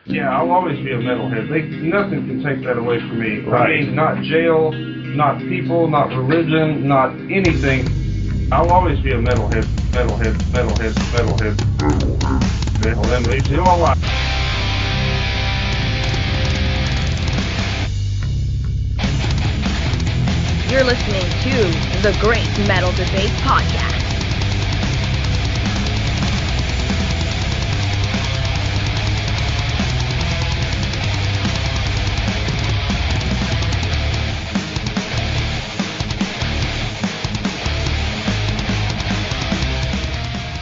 Yeah, I'll always be a metalhead. Nothing can take that away from me. Right. I mean, not jail, not people, not religion, not anything. I'll always be a metalhead. Metalhead makes it all right. You're listening to the Great Metal Debate Podcast.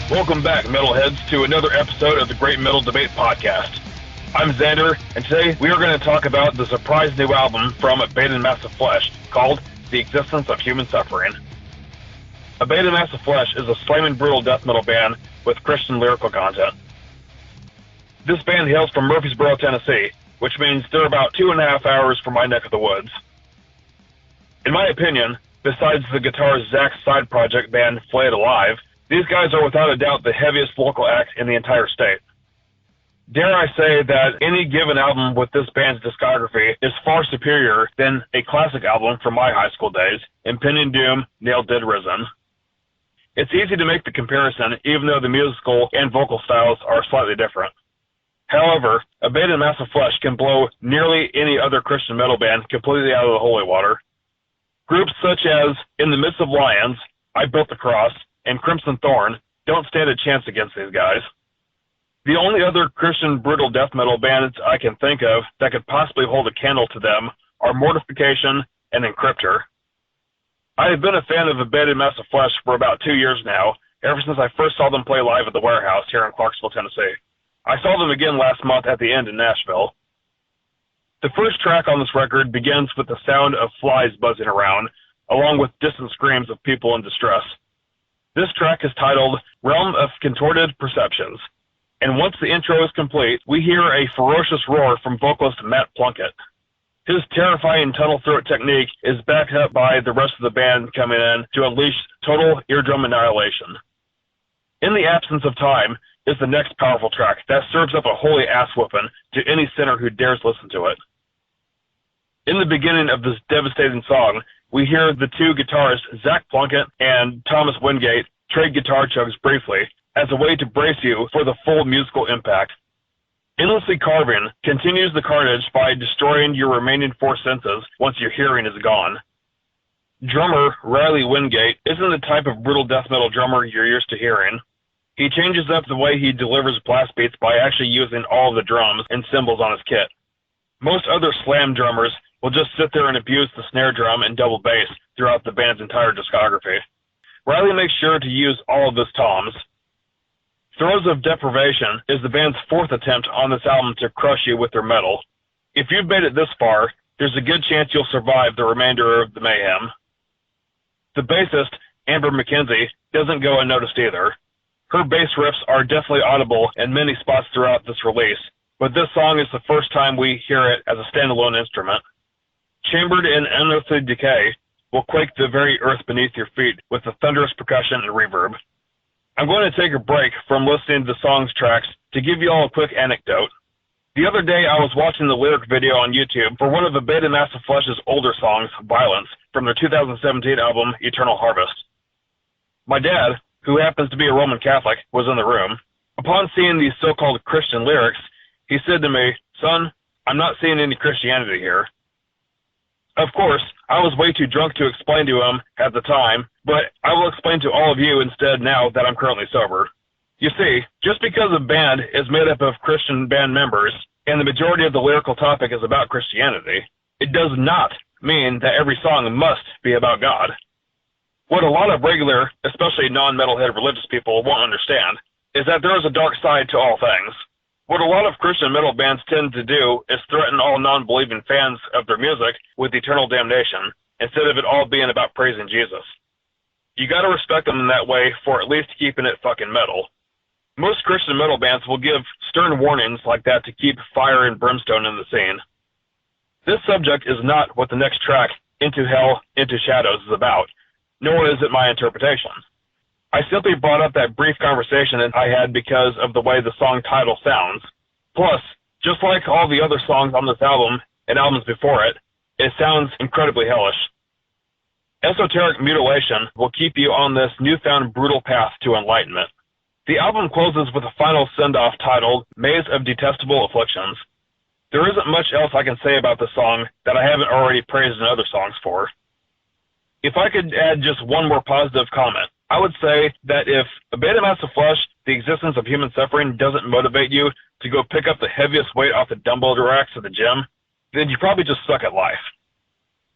Welcome back, metalheads, to another episode of the Great Metal Debate Podcast. I'm Xander, and today we are going to talk about the surprise new album from Abated Mass of Flesh called The Existence of Human Suffering. Abated Mass of Flesh is a slamming brutal death metal band with Christian lyrical content. This band hails from Murfreesboro, Tennessee, which means they're about 2.5 hours from my neck of the woods. In my opinion, besides the guitarist Zack's side project band Flayed Alive, these guys are without a doubt the heaviest local act in the entire state. Dare I say that any given album with this band's discography is far superior than a classic album from my high school days, Impending Doom, Nailed Dead Risen. It's easy to make the comparison even though the musical and vocal styles are slightly different. However, Abated Mass of Flesh can blow nearly any other Christian metal band completely out of the holy water. Groups such as In the Midst of Lions, I Built the Cross, and Crimson Thorn don't stand a chance against these guys. The only other Christian brutal death metal bands I can think of that could possibly hold a candle to them are Mortification and Encryptor. I have been a fan of Abated Mass of Flesh for about 2 years now, ever since I first saw them play live at the Warehouse here in Clarksville, Tennessee. I saw them again last month at the End in Nashville. The first track on this record begins with the sound of flies buzzing around, along with distant screams of people in distress. This track is titled Realm of Contorted Perceptions, and once the intro is complete, we hear a ferocious roar from vocalist Zack Plunkett. His terrifying tunnel throat technique is backed up by the rest of the band coming in to unleash total eardrum annihilation. In the Absence of Time is the next powerful track that serves up a holy ass whooping to any sinner who dares listen to it. In the beginning of this devastating song, we hear the two guitarists, Zack Plunkett and Thomas Wingate, trade guitar chugs briefly as a way to brace you for the full musical impact. Endlessly Carving continues the carnage by destroying your remaining 4 senses once your hearing is gone. Drummer Riley Wingate isn't the type of brutal death metal drummer you're used to hearing. He changes up the way he delivers blast beats by actually using all of the drums and cymbals on his kit. Most other slam drummers will just sit there and abuse the snare drum and double bass throughout the band's entire discography. Riley makes sure to use all of his toms. Throes of Deprivation is the band's 4th attempt on this album to crush you with their metal. If you've made it this far, there's a good chance you'll survive the remainder of the mayhem. The bassist, Amber McKenzie, doesn't go unnoticed either. Her bass riffs are definitely audible in many spots throughout this release, but this song is the first time we hear it as a standalone instrument. Chambered in unearthly decay will quake the very earth beneath your feet with the thunderous percussion and reverb. I'm going to take a break from listening to the song's tracks to give you all a quick anecdote. The other day I was watching the lyric video on YouTube for one of Abated Mass of Flesh's older songs, Violence, from their 2017 album, Eternal Harvest. My dad, who happens to be a Roman Catholic, was in the room. Upon seeing these so-called Christian lyrics, he said to me, "Son, I'm not seeing any Christianity here." Of course, I was way too drunk to explain to him at the time, but I will explain to all of you instead now that I'm currently sober. You see, just because a band is made up of Christian band members, and the majority of the lyrical topic is about Christianity, it does not mean that every song must be about God. What a lot of regular, especially non-metalhead religious people won't understand is that there is a dark side to all things. What a lot of Christian metal bands tend to do is threaten all non-believing fans of their music with eternal damnation, instead of it all being about praising Jesus. You gotta respect them in that way for at least keeping it fucking metal. Most Christian metal bands will give stern warnings like that to keep fire and brimstone in the scene. This subject is not what the next track, Into Hell, Into Shadows, is about, nor is it my interpretation. I simply brought up that brief conversation I had because of the way the song title sounds. Plus, Just like all the other songs on this album and albums before it, it sounds incredibly hellish. Esoteric mutilation will keep you on this newfound brutal path to enlightenment. The album closes with a final send-off titled Maze of Detestable Afflictions. There isn't much else I can say about the song that I haven't already praised in other songs for. If I could add just one more positive comment, I would say that if Abated Mass of Flesh, The Existence of Human Suffering doesn't motivate you to go pick up the heaviest weight off the dumbbell racks at the gym, then you probably just suck at life.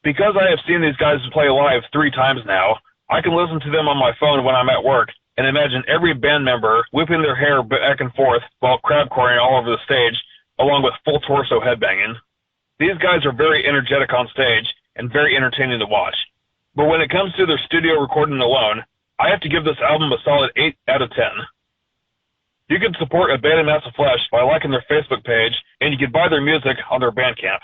Because I have seen these guys play live 3 times now, I can listen to them on my phone when I'm at work and imagine every band member whipping their hair back and forth while crabcoring all over the stage, along with full torso headbanging. These guys are very energetic on stage and very entertaining to watch. But when it comes to their studio recording alone, I have to give this album a solid 8 out of 10. You can support Abated Mass of Flesh by liking their Facebook page, and you can buy their music on their Bandcamp.